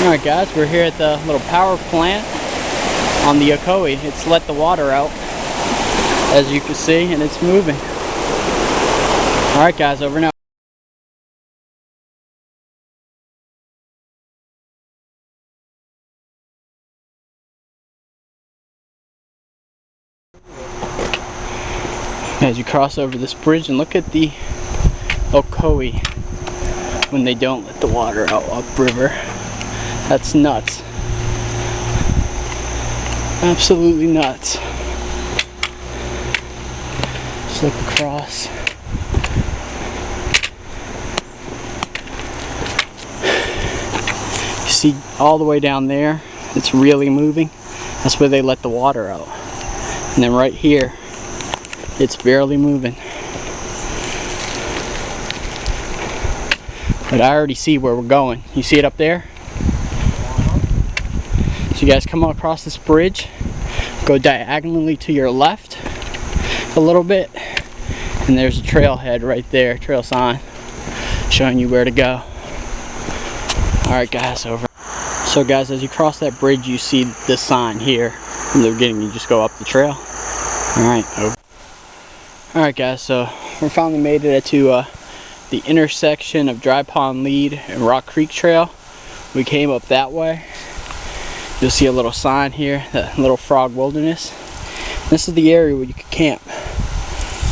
Alright guys, we're here at the little power plant on the Unicoi. It's let the water out, as you can see, and it's moving. Alright guys, over now. As you cross over this bridge and look at the Unicoi when they don't let the water out upriver. That's nuts. Absolutely nuts. Just look across. You see all the way down there, it's really moving. That's where they let the water out. And then right here, it's barely moving. But I already see where we're going. You see it up there? So you guys come across this bridge, go diagonally to your left a little bit, and there's a trailhead right there, trail sign, showing you where to go. Alright guys, over. So guys, as you cross that bridge, you see this sign here. From the beginning, you just go up the trail. Alright, over. Alright guys, so we finally made it to the intersection of Dry Pond Lead and Rock Creek Trail. We came up that way. You'll see a little sign here, the Little Frog Wilderness. This is the area where you can camp.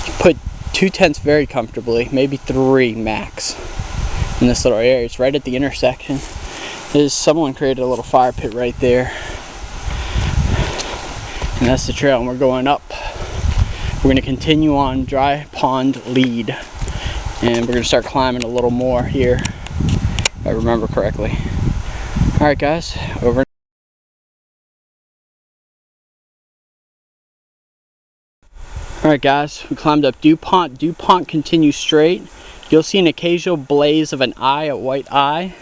You put 2 tents very comfortably, maybe 3 max in this little area. It's right at the intersection. Someone created a little fire pit right there. And that's the trail, and we're going up. We're going to continue on Dry Pond Lead. And we're going to start climbing a little more here, if I remember correctly. Alright guys, over. Alright guys, we climbed up DuPont. DuPont continues straight. You'll see an occasional blaze of an eye, a white eye.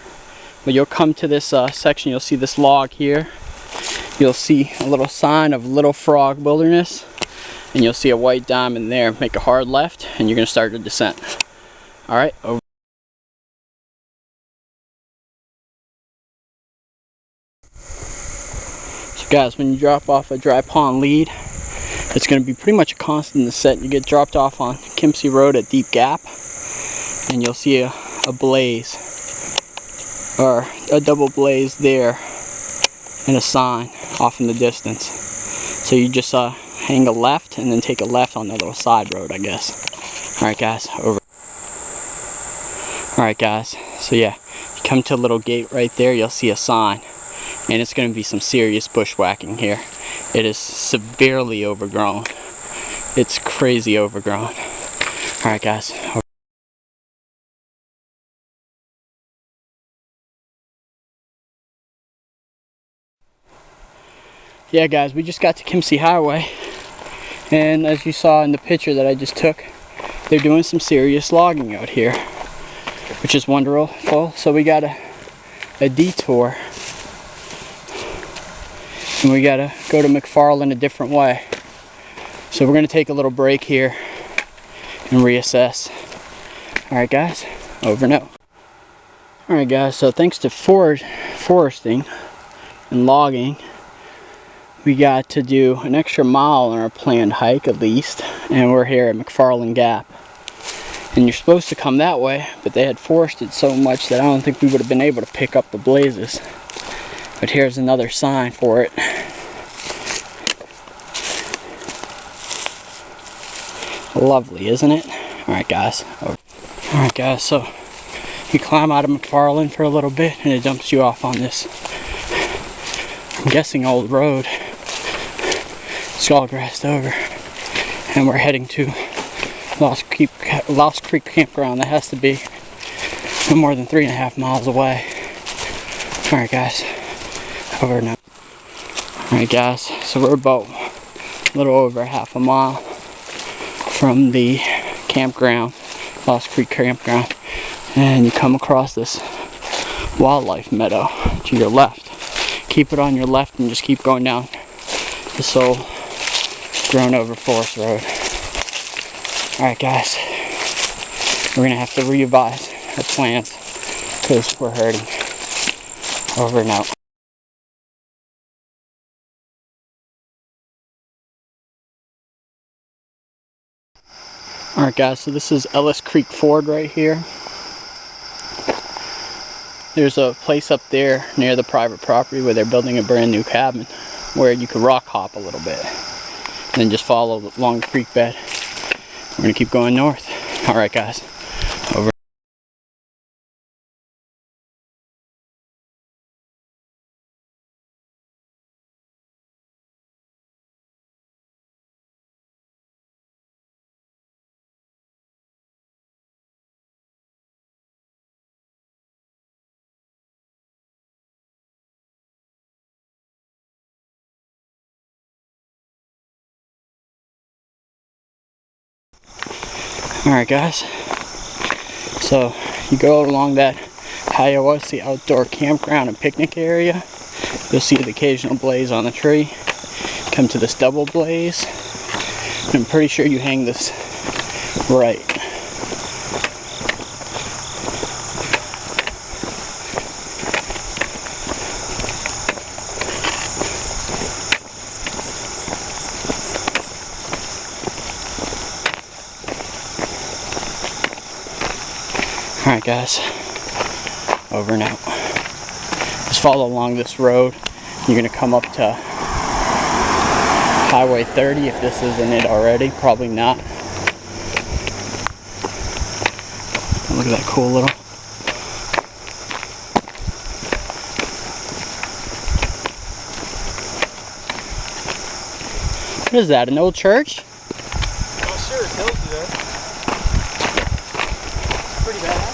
But you'll come to this section, you'll see this log here. You'll see a little sign of Little Frog Wilderness. And you'll see a white diamond there. Make a hard left and you're going to start the descent. Alright, over. So guys, when you drop off a Dry Pond Lead, it's going to be pretty much a constant descent. You get dropped off on Kimsey Road at Deep Gap, and you'll see a blaze, or a double blaze there, and a sign off in the distance. So you just hang a left, and then take a left on that little side road, I guess. Alright guys, over. Alright guys, so yeah, you come to a little gate right there, you'll see a sign, and it's going to be some serious bushwhacking here. It is severely overgrown. It's crazy overgrown. Alright guys. Yeah guys, we just got to Kimsey Highway, and as you saw in the picture that I just took, they're doing some serious logging out here, which is wonderful. So we got a detour, and we gotta go to McFarland a different way. So we're gonna take a little break here and reassess. Alright guys, over and out. Alright guys, so thanks to foresting and logging, we got to do an extra mile on our planned hike at least, and we're here at McFarland Gap. And you're supposed to come that way, but they had forested so much that I don't think we would have been able to pick up the blazes. But here's another sign for it. Lovely, isn't it? Alright guys. Alright guys, so you climb out of McFarland for a little bit and it dumps you off on this, I'm guessing, old road. It's all grassed over. And we're heading to Lost Creek Campground. That has to be no more than 3.5 miles away. Alright guys. Over now. Alright guys, so we're about a little over half a mile from the campground, Lost Creek Campground, and you come across this wildlife meadow to your left. Keep it on your left and just keep going down this old grown over forest road. Alright guys, we're gonna have to revise our plans because we're hurting. Over and out. Alright guys, so this is Ellis Creek Ford right here. There's a place up there near the private property where they're building a brand new cabin where you could rock hop a little bit. And then just follow along the creek bed. We're going to keep going north. Alright guys, over. Alright guys, so you go along that Unicoi outdoor campground and picnic area. You'll see the occasional blaze on the tree. Come to this double blaze. I'm pretty sure you hang this right. Alright guys, over and out. Just follow along this road. You're going to come up to Highway 30 if this isn't it already. Probably not. Look at that cool little... What is that, an old church? Oh sure, it tells you that. Pretty bad.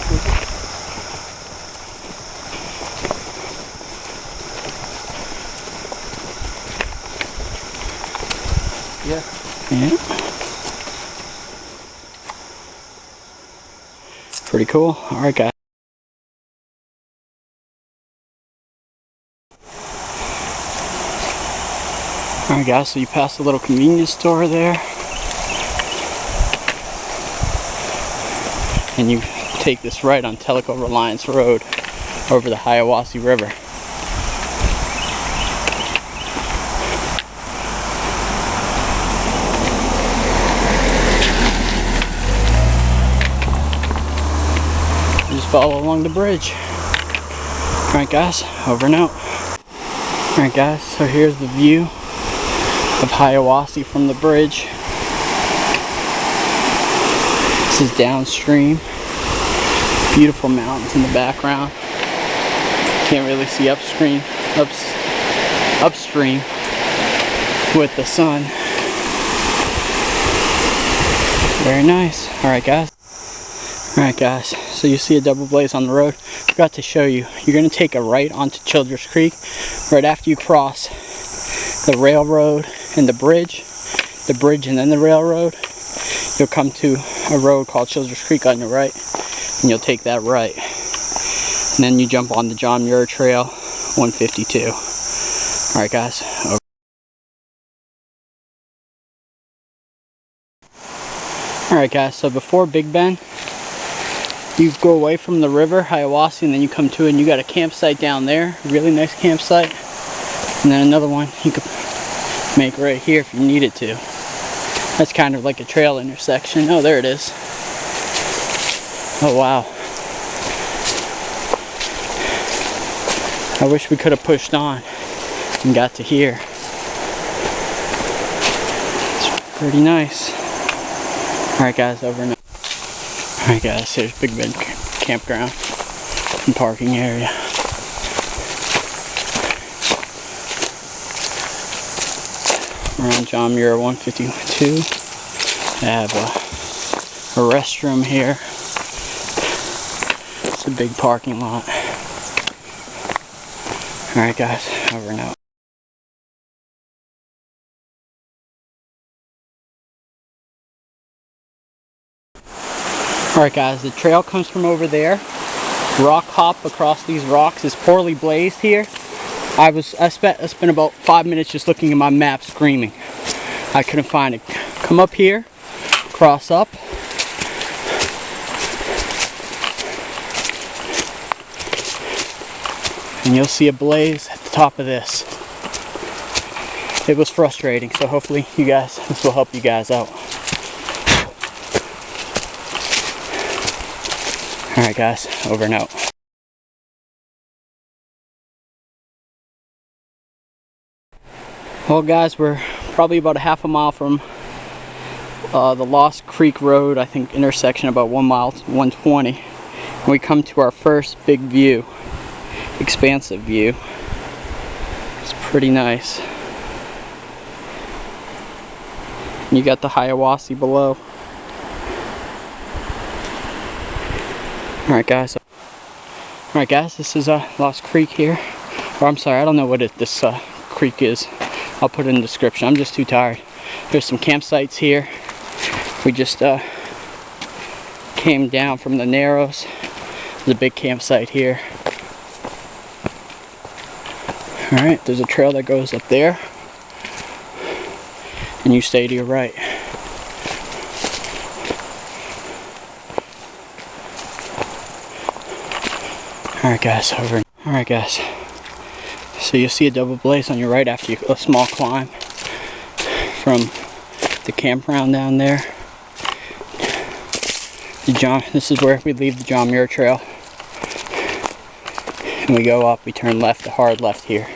Yeah. Yeah. Pretty cool. Alright guys. Alright guys, so you pass a little convenience store there. And you take this right on Tellico Reliance Road over the Hiawassee River. Just follow along the bridge. Alright guys, over and out. Alright guys, so here's the view of Hiawassee from the bridge. This is downstream. Beautiful mountains in the background. Can't really see upstream with the sun. Very nice. Alright guys. Alright guys, so you see a double blaze on the road. Forgot to show you. You're going to take a right onto Childress Creek. Right after you cross the railroad and the bridge and then the railroad, you'll come to a road called Childress Creek on your right, and you'll take that right. And then you jump on the John Muir Trail 152. Alright guys, over. Alright guys, so before Big Bend, you go away from the river, Hiawassee, and then you come to it and you got a campsite down there. Really nice campsite. And then another one you could make right here if you needed to. That's kind of like a trail intersection. Oh, there it is. Oh, wow. I wish we could have pushed on and got to here. It's pretty nice. Alright guys, over and out. Alright guys, here's Big Bend Campground and parking area. We're on John Muir 152. I have a restroom here. It's a big parking lot. Alright guys, over and out. Alright guys, the trail comes from over there. Rock hop across these rocks is poorly blazed here. I spent about 5 minutes just looking at my map screaming. I couldn't find it. Come up here, cross up. and you'll see a blaze at the top of this. It was frustrating, so hopefully this will help you guys out. Alright guys, over and out. Well guys, we're probably about a half a mile from the Lost Creek Road, I think intersection, about 1 mile, 120. And we come to our first big view, expansive view. It's pretty nice. And you got the Hiawassee below. Alright guys, this is Lost Creek here. Or I'm sorry, I don't know what this creek is. I'll put it in the description. I'm just too tired. There's some campsites here. We just came down from the Narrows. There's a big campsite here. Alright, there's a trail that goes up there. And you stay to your right. Alright guys, over. Alright guys. So you'll see a double blaze on your right after a small climb from the campground down there. This is where we leave the John Muir Trail. And we go up, we turn left, a hard left here.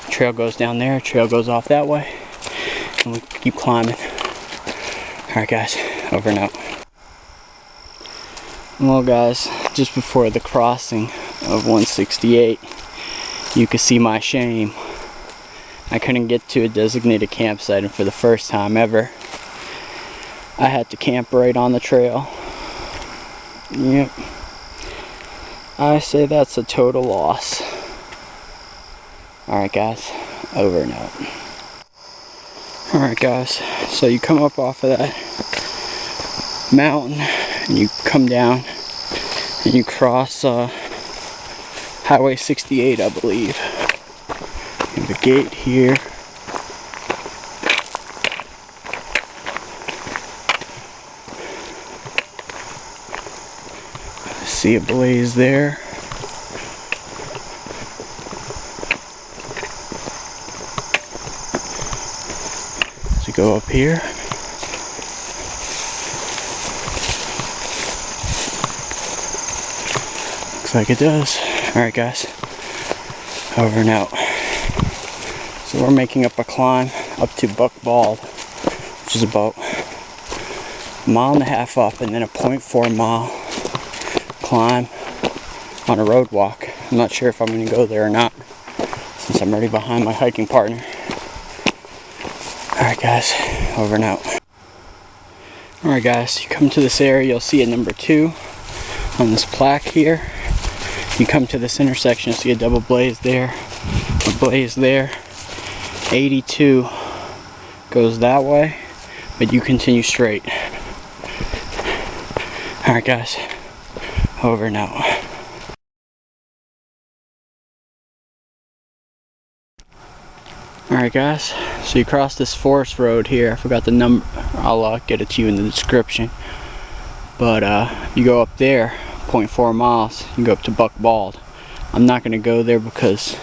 The trail goes down there, the trail goes off that way. And we keep climbing. Alright guys, over and out. Well guys, just before the crossing of 168, you can see my shame. I couldn't get to a designated campsite, and for the first time ever, I had to camp right on the trail. Yep. I say that's a total loss. Alright guys, over and out. Alright guys, so you come up off of that mountain, and you come down, and you cross Highway 68, I believe. And the gate here. I see a blaze there. So go up here. Looks like it does. Alright guys, over and out. So we're making up a climb up to Buck Bald, which is about a mile and a half up, and then a 0.4 mile climb on a road walk. I'm not sure if I'm going to go there or not, since I'm already behind my hiking partner. Alright guys, over and out. Alright guys, you come to this area, you'll see a number 2 on this plaque here. You come to this intersection, you'll see a double blaze there, a blaze there. 82 goes that way, but you continue straight. Alright guys, over and out. Alright guys, so you cross this forest road here. I forgot the number, I'll get it to you in the description. But you go up there 0.4 miles, you go up to Buck Bald. I'm not going to go there because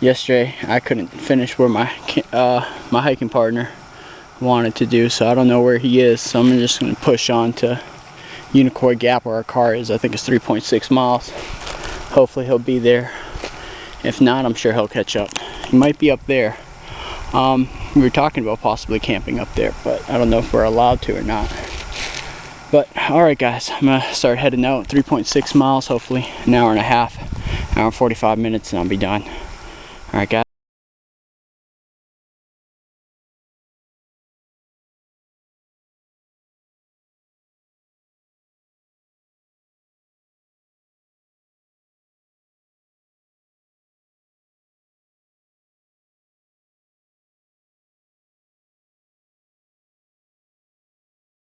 yesterday I couldn't finish where my hiking partner wanted to do, so I don't know where he is, so I'm just going to push on to Unicoi Gap where our car is. I think it's 3.6 miles. Hopefully he'll be there. If not, I'm sure he'll catch up. He might be up there. We were talking about possibly camping up there, but I don't know if we're allowed to or not. But alright guys, I'm going to start heading out. 3.6 miles, hopefully an hour and a half, hour and 45 minutes, and I'll be done. Alright guys.